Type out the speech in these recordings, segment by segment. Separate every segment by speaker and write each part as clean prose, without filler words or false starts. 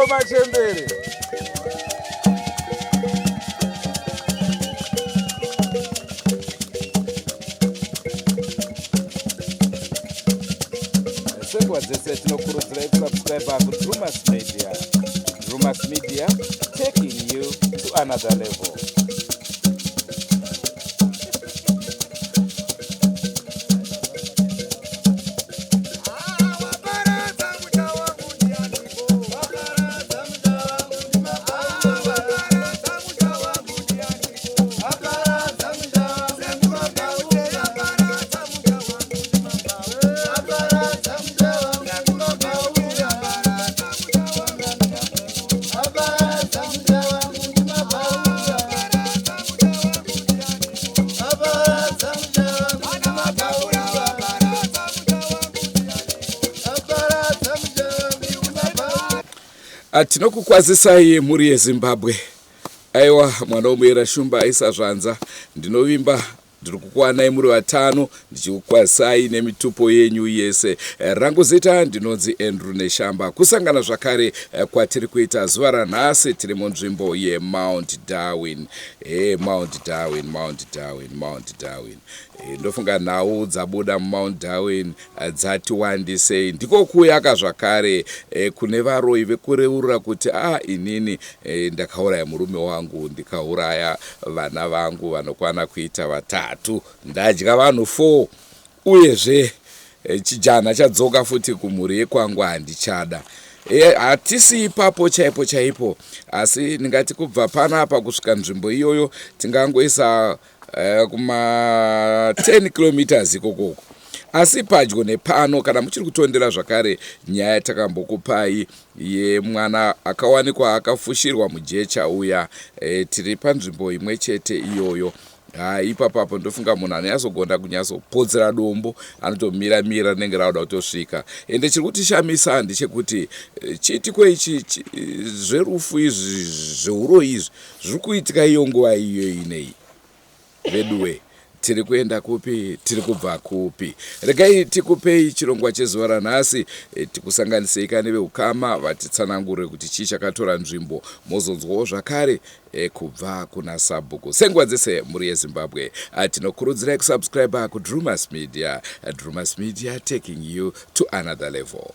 Speaker 1: Zviyo machembere. Senguva dzese tinokurudzirai kusubscribe kuDrewmas Media. Drewmas Media, taking you to another level. Tinokukwazisai muri yeZimbabwe. Aiwa mwana womuyera shumba aisa zvanza. Ndinovimba ndiri kukuwanai muri vatano ndichikukwazisai nemitupo yenyu yese. Rangu zita ndinonzi Andrew Neshamba. Kusangana zvakare kwatiri kuita zuva ranhasi tiri munzvimbo yeMount Darwin. Mount Darwin. Ndofunga nhau dzabuda muMount Darwin dzati wandisei. Ndiko kuyaka zvakare kune varoi vekureurura kuti inini ndakauraya murume wangu, ndikauraya vana vangu vanokwana kuita vatatu, ndadya vanhu 4, uyezve chijana chadzoka futi kumhuri yekwangu handichada. Hatisi ipapo chaipo, asi ndingati kubva panapa kusvika nzvimbo iyoyo tingangoisa kuma 10 kilometers ikoko. Asi padyo nepano kana muchiri kutondera zvakare nyaya yatakambokupai yemwana akawanikwa akafushirwa mujecha uya, tiri panzvimbo imwe chete iyoyo. Ipapapo ndofunga munhu anyazogonda kunyazopodzera dombo anotomira rinenge rauda kutosvika. Ende chiri kutishamisa ndechekuti chiitiko ichi zverufu izvi zveuro izvi zviri kuitika iyo nguva iyo inei. Veduwe, tiri kuenda kupi, tiri kubva kupi? Regai tikupei chirongwa chezuva ranhasi, tikusanganisei neveukama vatitsanangure kuti chii chakatora nzvimbo, mozonzwawo zvakare kubva kuna sabhuku. Senguva dzese muri yeZimbabwe, tinokurudzirai kusubscribe kuDrewmas Media. Drewmas Media, taking you to another level.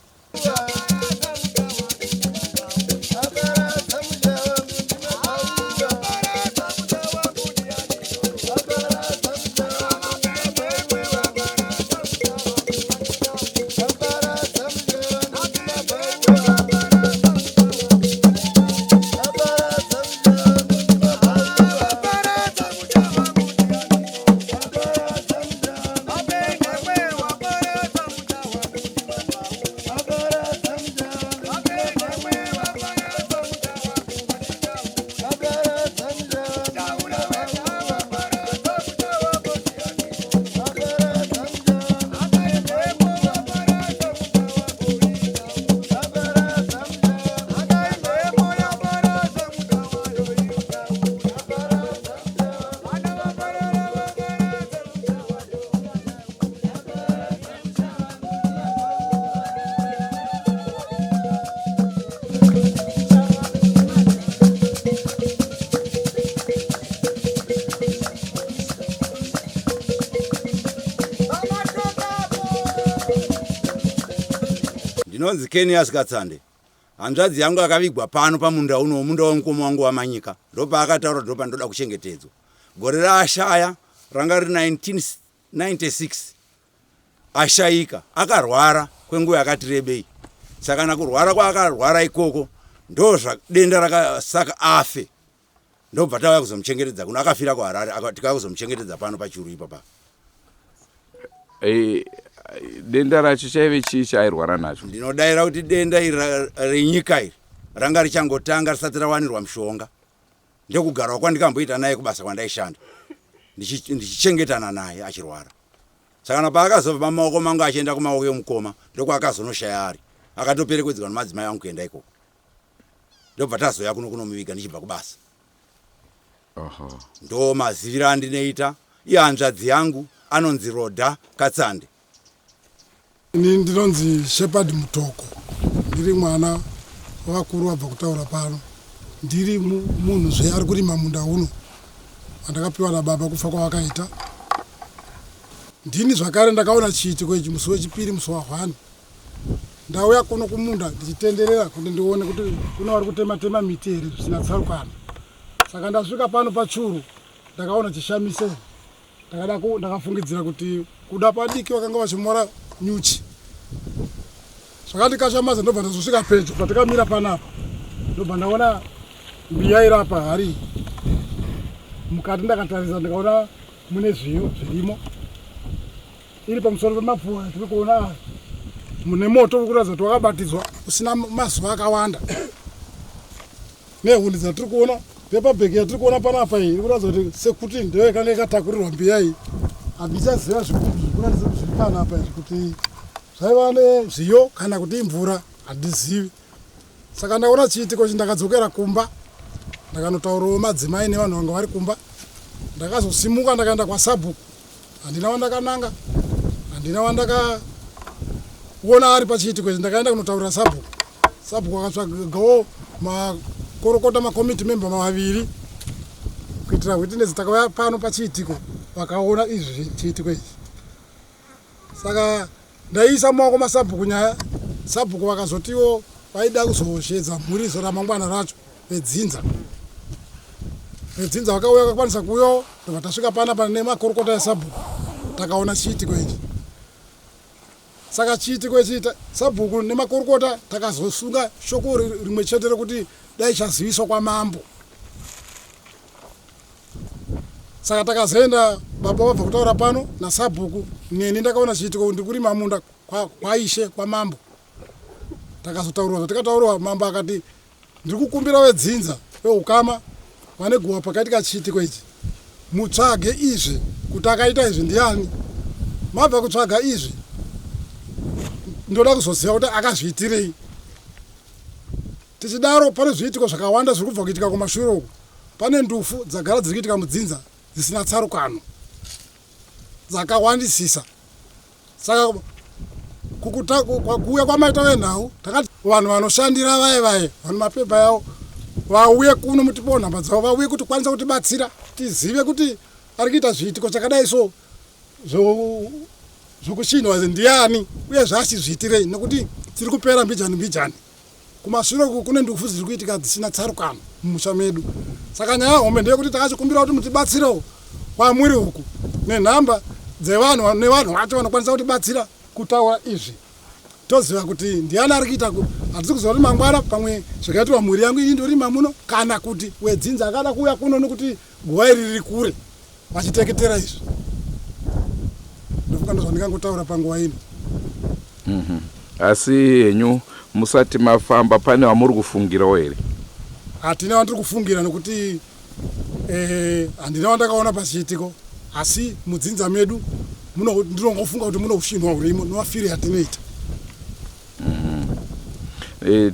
Speaker 2: Ndinonzi Kenya Skatsande. Hanzvadzi yangu akavigwa pano pamunda uno, munda womukoma wangu wamanyika. Ndopa akataura ndopa ndoda kuchengetedzwa. Gore raashaya ranga ri 1996. Ashayika akarwara kwenguva yakati rebei. Saka nakurwara kwaakarwara ikoko ndo denda rakasaka afe. Ndobva tauya kuzomuchengetedza kuno akafira kuHarare, tikakuzomchengetedza pano pachiuru ipapa.
Speaker 1: Denda racho chaive chii chaairwara nacho?
Speaker 2: Ndinodaira kuti denda renyika iri ranga richangotanga risati rawanirwa mushonga. Ndekugarwa kwandikamboita naye kubasa kwandaishanda, ndichichengetana naye achirwara. Saka paakazobva maoko mangu achienda kumaoko yomukoma, ndokwakazonoshaya ari. Akatoperekedzwa nemadzimai angu kuenda ikoko. Ndobva tazoya kunomuviga ndichibva kubasa. Ndo mazivira andinoita. Ihanzvadzi yangu anonzi Roda Katsande.
Speaker 3: Ndinonzi Shepherd Mutoko. Ndiri mwana vakuru vabva kutaura pano. Ndiri munhu zve ari kurima munda uno andakapiwa nababa kufa kwavakaita. Ndini zvakare ndakaona chiitiko ichi musi wechipiri musi wa1. Ndauya kuno kumunda ndichitenderera kuti ndione kuti kuna vari kutema miti here zvisina tsarukano. Saka ndasvika pano pachuru ndakaona chishamise. Ndakafungidzira kuti kuda padiki vakanga vachimora nyuchi. Zvakandikashamaza ndobva ndazosvika pedyo patikamira panapa. Ndobva ndaona mbiya iri apa hari. Mukati ndakatarisa ndikaona mune zviyo zvirimo. Iri pamusoro pemapfuwa tiri kuona mune moto ukuratidza kuti wakabatidzwa usina mazuva akawanda. Nehundi dzatiri kuona pepabheki yatiri kuona panapa iyi iri kuratidza kuti sekuti ndiyo yakanga yakatakurirwa mbiya iyi. Handichaziva zvikuratidza zviri panapa izvi kuti zvaiva nezviyo kana kuti imvura handizivi. Saka ndaona chiitiko ichi ndakadzokera kumba ndakanotaurawo madzimai nevanhu vanga vari kumba. Ndakazosimuka ndakaenda kwaSabhuku. Handina wandakananga, handina wandakaona ari pachiitiko ichi. Ndakaenda kunotaurira Sabhuku. Sabhuku akatsvagawo makorokota makomiti memba maviri kuitira witness takauya pano pachiitiko vakaona izvi chiitiko ichi. Saka ndaisa maoko maSabhuku nyaya. Sabhuku vakazotiwo vaida kuzoshedza mhurizo ramangwana racho vedzinza. Vedzinza vakauya vakakwanisa kuuyawo ndobva tasvika panapa nemakorokota eSabhuku takaona chiitiko ichi. Saka chiitiko ichi Sabhuku nemakorokota takazosunga shoko rimwe chete rekuti dai chaziviswa kwamambo. Saka takazoenda baba vabva kutaura pano naSabhuku neni ndakaona chiitiko ndiri kurima munda kwaishe kwamambo. Takazotaurirwa tikataurwa mambo akati ndiri kukumbira vedzinza veukama vane guwa pakaitika chiitiko ichi mutsvage izvi kuti akaita izvi ndiani. Mabva kutsvaga izvi ndoda kuzoziva kuti akazviitirei. Tichidaro pane zviitiko zvakawanda zviri kubva kuitika kumashure uku. Pane ndufu dzagara dziri kuitika mudzinza dzisina tsarukano dzakawandisisa. Saka kuuya kwamaita venhau takati vanhu vanoshandira vaye vane mapepa yavo vauye kuno mutipowo nhamba dzavo vauye kuti kwanisa kutibatsira tizive kuti ari kuita zviitiko chakadai so zvokuchinwa ndiani uye zvachizviitirei nekuti tiri kupera mbijani. Kumashure uku kune ndufu dziri kuitika dzisina tsarukano mumusha medu. Saka nyaya hombe ndeyekuti takachikumbira kuti mutibatsirewo kwamuri uku nenhamba dzevanhu nevanhu vacho vanokwanisa kutibatsira kutaura izvi. Toziva kuti ndiani ari kuita. Hatisi kuziva kuti mangwana pamwe zvakaitwa mhuri yangu ini ndorima muno kana kuti wedzinza akada kuuya kuno nekuti guva iri riri kure vachiteketera izvi. Ndofuka ndozvandikangotaura panguva ino.
Speaker 1: Asi henyu musati mafamba pane vamuri kufungirawo here?
Speaker 3: Hatina wandiri kufungira nekuti handina wandakaona pachiitiko. Asi mudzinza medu ndinongofunga kuti muno ushinwa hurimo novafiri yatinoita.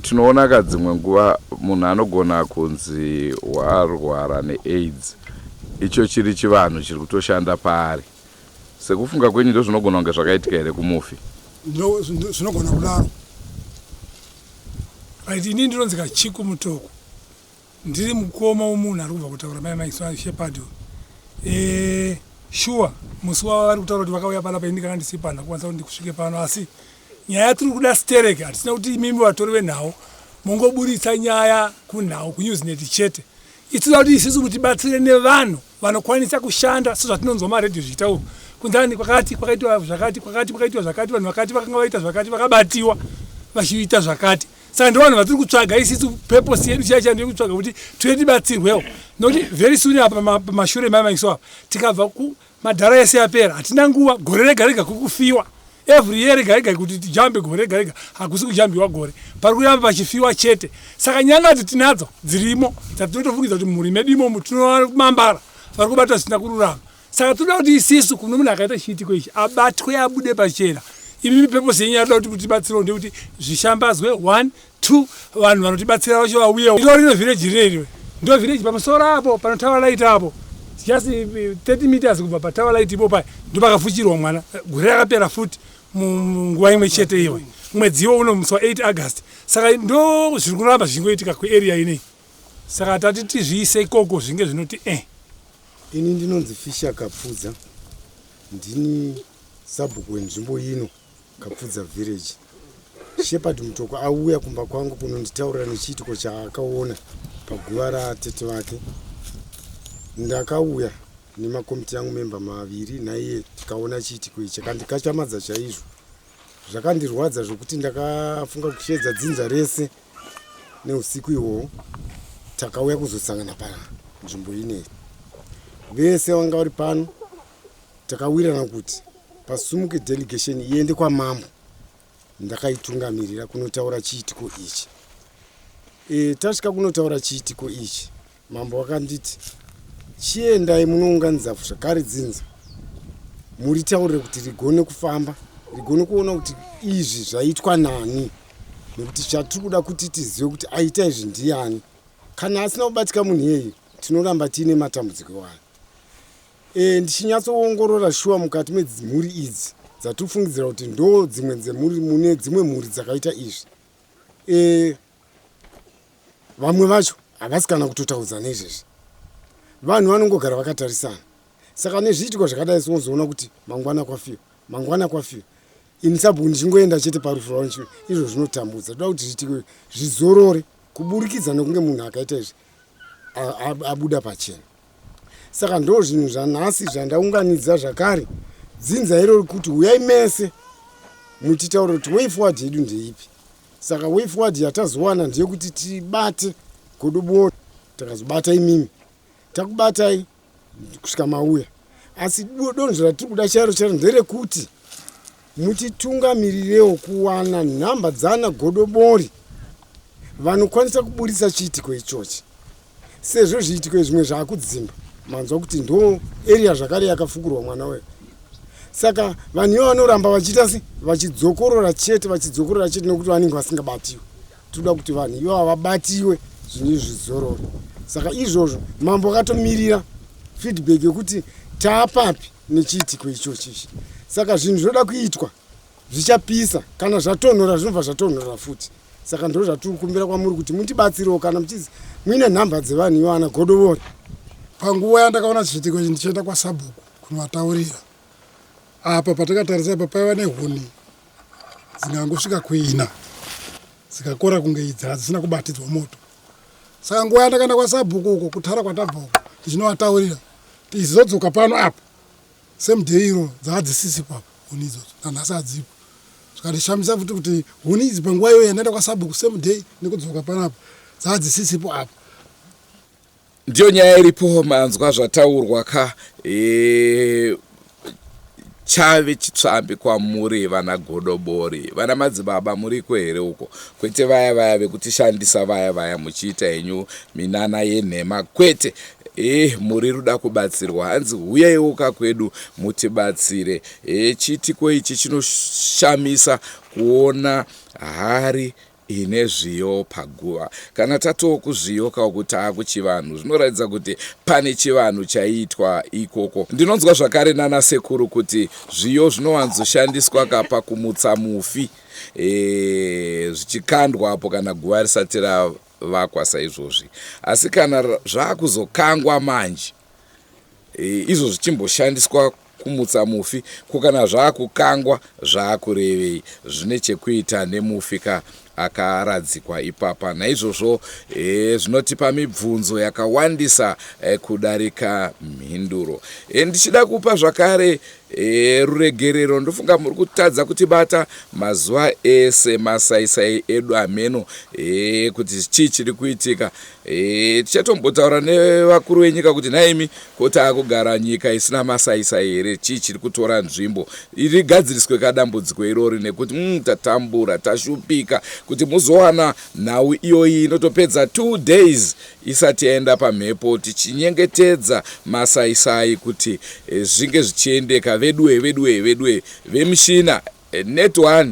Speaker 1: Tinoona kadzimwe nguva munhu anogona kunzi warwara neAIDS. Icho chiri chivanhu chiri kutoshanda paari. Sekufunga kwenyu ndo zvinogona kunge zvakaitika here kumufi?
Speaker 3: Zvinogona kudaro.
Speaker 4: Ini ndinonzika Chiku Mutoko. Ndiri mukoma womunhu ari kubva kutaura mai maiswa shepherd. Sure musi wavari kutaura kuti vakauya panapa ini ndikanga ndisipana kwanisa kuti ndikusvike pano asi nyaya tiri kuda stereke hatisina kuti imimi vatori venhau mongoburitsa nyaya kunhau kuNewsnet chete. Itira kuti isusu mutibatsire nevanhu vanokwanisa kushanda sezvatinonzwa maredhio zvichitaurwa kunzani kwakaitwa zvakati vanhu vakati vakanga vaita zvakati vakabatiwa vachiita zvakati. Saka ndo vanhu vatiri kutsvaga isusu purpose yedu chaicha ndekutsvaga kuti tiwe tibatsirwewo nokuti very soon apa pamashure mamaiswa tikabva kumadhara ese yapera hatina nguva gore rega rega kukufiwa every year rega rega kuti tijambe gore rega rega hakusi kujambiwa gore pari kuramba pachifiwa chete. Saka nyangati tinadzo dzirimo dzatinotofungidzwa kuti mhuri medu imomo tinomambara vari kubatwa zvisina kururama. Saka toda kuti isisu kuno munhu akaita chiitiko ichi abatwe abude pachena. Imimi purpose yenyu yakuda kuti tibatsire ndekuti zvishambadzwe 1 2 vanhu vanotibatsira vacho vauye. Iro rino village rero ndo village pamusoro apo pano tower light apo just 30 meters kubva pa tower light ipo pa ndo pakafuchirwa mwana gore rakapera futi munguva imwe chete iwe mwedzi uno musi wa 8 August. saka ndo zviri kuramba zvichingoitika kuarea inei. Saka tati tizviise ikoko zvinge zvinoti
Speaker 3: Ini ndinonzi Fisher Kapfudza, ndini sabhuku wenzvimbo ino Kapfudza village. Shepherd Mutoko auya kumba kwangu kunonditaurira nechiitiko chaakaona paguva ratete vake. Ndakauya nemakomiti yangu memba maviri naiye tikaona chiitiko ichi kandikachamadza chaizvo. Zvakandirwadza zvokuti ndakafunga kushedza dzinza rese neusiku ihwohwo takauya kuzosangana panzvimbo inei. Vese vanga vari pano takawirana kuti pasumuke delegation iende kwamambo. Ndakaitungamirira kunotaura chiitiko ichi. Tasvika kunotaura chiitiko ichi, mambo wakanditi chiendai munounganidza zvakare dzinza muritaurire kuti rigone kufamba, rigone kuona kuti izvi zvaitwa nani, nekuti chatiri kuda kuti tizive kuti aita izvi ndiani. Kana asina kubatika munhu iyeye tinoramba tiine matambudziko wayo. Ndichinyatsoongorora shuwa mukati medzimhuri idzi dzatifungidzira kuti ndo dzimwe dzemhuri mune dzimwe mhuri dzakaita izvi. Vamwe vacho havasi kana kutotaudza nezvezvi. Vanhu vanongogara vakatarisana. Saka nezviitiko zvakadai sinozoona kuti mangwana kwafiwa. Ini sabhuku ndichingoenda chete parufu rwacho, izvo zvinotambudza. Toda kuti zviitike zvizorore kuburikidza nekunge munhu akaita izvi abuda pachena. Saka ndo zvinhu zvanhasi zvandaunganidza zvakare. Dzinza iro kuti uyai mese mutitaura kuti way forward yedu ndeipi. Saka way forward yatazowana ndeyekuti tibate godobori. Takazobata imimi takubatai kusvika mauya. Asi donzvo ratiri kuda chairo nderekuti mutitungamirewo kuwana nhamba dzana godobori vanokwanisa kuburitsa chiitiko ichochi. Sezvo zviitiko zvimwe zvaakudzimba manzwa kuti ndo area zvakare yakafukirwa mwana wewe. Saka vanhu ivo vanoramba vachiita se vachidzokorora chete nekuti vanenge vasingabatiwe. Toda kuti vanhu ivo vabatiwe zvine zvizororo. Saka izvozvo mambo akatomirira feedback yekuti taapapi nechiitiko ichochi. Saka zvinhu zvoda kuitwa zvichapisa, kana zvatonhora zvinobva zvatonhora futi. Saka ndo zvatiri kukumbira kwamuri kuti mutibatsirewo kana muchizi muine nhamba dzevanhu ivo ana godobori. Panguva yandakaona chiitiko ichi ndichienda kwasabhuku kunovataurira. Apa patakatarisa apa paiva nehuni dzingangosvika kuina dzikakora kunge idzi hadzisina kubatidzwa moto. Saka nguva yandakaenda kwasabhuku uko kutara kwatabva uko ndichinovataurira tizodzoka pano apa same day iro dzahadzisisipo apa huni idzodzo nanhasi hadzipo. Zvikandishamisa futi kuti huni idzi panguva iyoyo yandaenda kwasabhuku same day nekudzoka pano apa dzahadzisisipo apa.
Speaker 1: Ndiyo nyaya iripo manzwa zvataurwa chave chitsvambi kwamuri vana godobori. Vana madzibaba muriko here uko? Kwete vaya vekutishandisa vaya muchiita henyu minana yenhema. Kwete, muri ruda kubatsirwa. Hanzi huyaiwo kakwedu mutibatsire. Chiitiko ichi chinoshamisa kuona hari ine Zviyo Paguva. Kana tatoo kuZviyo kuti kuchivanhu zvinoratidza kuti pane chivanhu chaitwa ikoko. Ndinonzwa zvakare nana sekuru kuti Zviyo zvinowanzoshandiswa kapa kumutsa mufi zvichikandwa apo kana guva risati ravakwa saizvozvi. Asi kana zvakuzokangwa manje izvo zvichimboshandiswa kumutsa mufi, kana zvakukangwa zvakurevei zvine chekuita nemufi akaradzikwa ipapa. Naizvozvo zvinotipa mibvunzo yakawandisa kudarika mhinduro. Ndichida kupa zvakare ruregerero. Ndofunga muri kutadza kutibata mazuva ese masaisai edu ameno kuti chii chiri kuitika. Tichatombotaura nevakuru venyika kuti naimi kuti akugara nyika isina masaisai here, chii chiri kutora nzvimbo rigadziriswe kadambudziko irori, nekuti tatambura tashupika kuti muzowana nhau iyoyi inotopedza 2 days isati yaenda pamhepo tichinyengetedza masaisai kuti zvinge zvichiendeka. Vedue vemishina Net1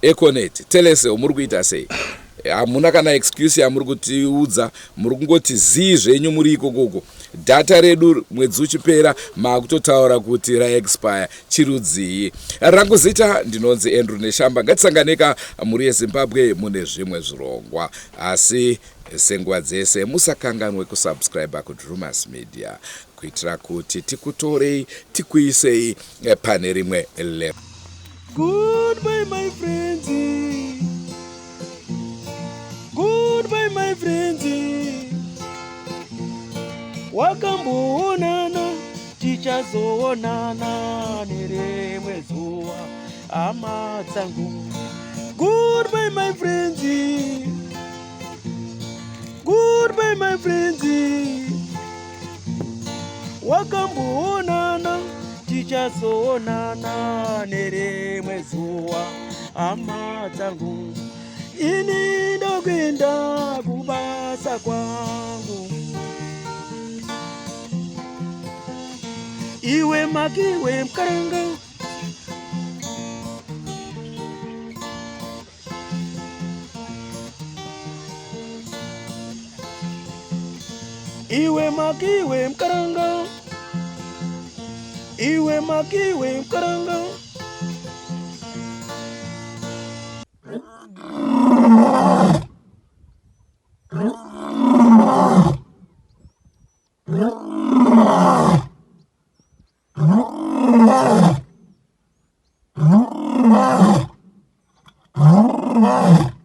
Speaker 1: Econet Teleseo muri kuita sei? hamuna kana excuse yamuri kutiudza, muri kungoti zii zvenyu muri ikokoko. Data redu mwedzi uchipera makutotaura kuti raexpire chirudzii. Rangu zita ndinonzi Andrew Neshamba. Ngatisanganeka muri yeZimbabwe mune zvimwe zvirongwa, asi senguva dzese musakanganwe kusubscribe kuDrewmas Media kuitira kuti tikutorei tikuisei pane rimwe level.
Speaker 5: Goodbye my friends, goodbye my friends, wakamboonana tichazoonana nerimwe zuva hama dzangu. Goodbye my friends, goodbye my friends, wakamboonana tichazoonana nerimwe zuva hama dzangu. Ini ndokwenda kubasa kwangu, iwe makiwe mkaranga, iwe makiwe mkaranga, iwe makiwe mkaranga.
Speaker 3: Ah.